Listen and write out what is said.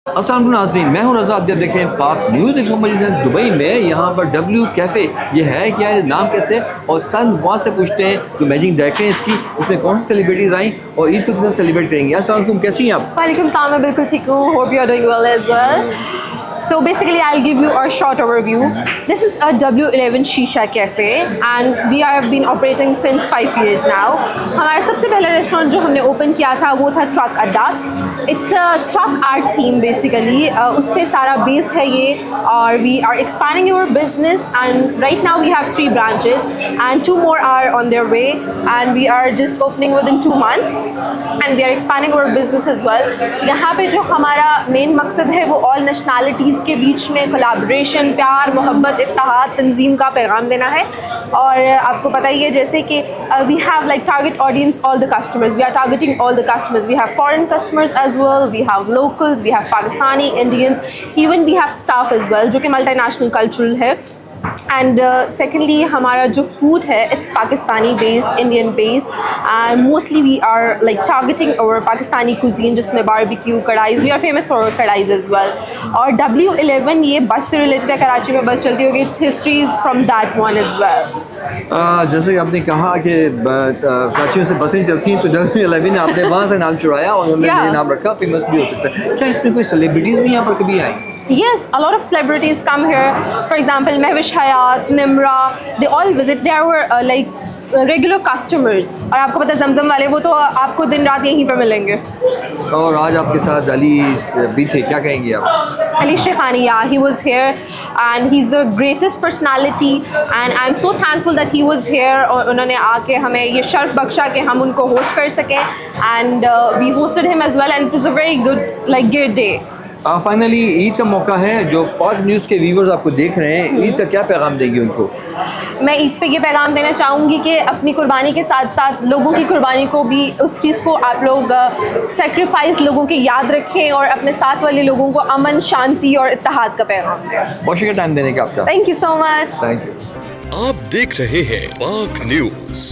अस्सलाम वालेकुम नाज़रीन, मैं हूं रज़ा। आप जब देखें पाक न्यूज़ दुबई में, यहाँ पर डब्ल्यू कैफ़े ये है क्या है, नाम कैसे, और सन वहाँ से पूछते हैं जो मैनेजिंग डायरेक्टर हैं इसकी, उसमें कौन सी सेलिब्रिटीज़ आई और ईद को किस तरह सेलिब्रेट करेंगे। अस्सलाम वालेकुम, कैसी हैं आप? वालेकुम सलाम, मैं बिल्कुल ठीक हूँ. Hope you are doing well as well. So basically, I'll give you a short overview. This is a W11 Shisha Cafe, and we have been operating since 5 years now. हमारा सबसे पहला रेस्टोरेंट जो हमने ओपन किया था वो था truck अड्डा. It's a truck art theme basically. उस पे सारा based है ये, और we are expanding our business, and right now we have 3 branches and 2 more are on their way, and we are just opening within 2 months, and we are expanding our business as well. यहाँ पे जो हमारा main मकसद है वो all nationalities के बीच में collaboration, प्यार, मोहब्बत, इत्तेहाद, तंजीम का पैगाम देना है. और आपको पता ही है जैसे कि we have like target audience all the customers. We are targeting all the customers. We have foreign customers as well, we have locals, we have Pakistani, Indians, even we have staff as well जो कि multinational cultural है. And secondly हमारा जो food है it's Pakistani based, Indian based, and mostly we are like targeting our Pakistani cuisine जिसमें barbecue, karahis. We are famous for कढ़ाईज as well. और W11 ये बस से रिलेटेड है, कराची में बस चलती होगी. It's history is from that one as well. जैसे कि आपने कहा कि कराची से बसें चलती हैं, तो W11 ने आपने वहाँ से नाम चुराया और उन्होंने ये नाम रखा, फेमस भी हो सकता है. क्या इसमें कोई सेलिब्रिटीज़ भी यहाँ पर कभी आई? Yes, a lot of celebrities come here. For example, Mehwish Hayat, Nimra, they all visit. They are like regular customers. और आपको पता है जमजम वाले वो तो आपको दिन रात यहीं पे मिलेंगे. और आज आपके साथ अली भी थे, क्या कहेंगे आप? Ali Shekhani, yeah, he was here and he's the greatest personality, and I'm so thankful that he was here. और उन्होंने आके हमें ये शर्फ बख्शा कि हम उनको होस्ट कर सकें, and we hosted him as well, and it was a very good like great day. Finally Eid का मौका है, जो पाक न्यूज़ के व्यूवर्स आपको देख रहे हैं, ईद का क्या पैगाम देंगे उनको? मैं ईद पे ये पैगाम देना चाहूँगी कि अपनी कुर्बानी के साथ साथ लोगों की कुर्बानी को भी, उस चीज़ को आप लोग सेक्रीफाइस लोगों के याद रखें और अपने साथ वाले लोगों को अमन, शांति और इत्तेहाद का पैगाम दें. बहुत शुक्रिया टाइम देने का आपका. Thank you so much. Thank you. आप देख रहे हैं पाक न्यूज़.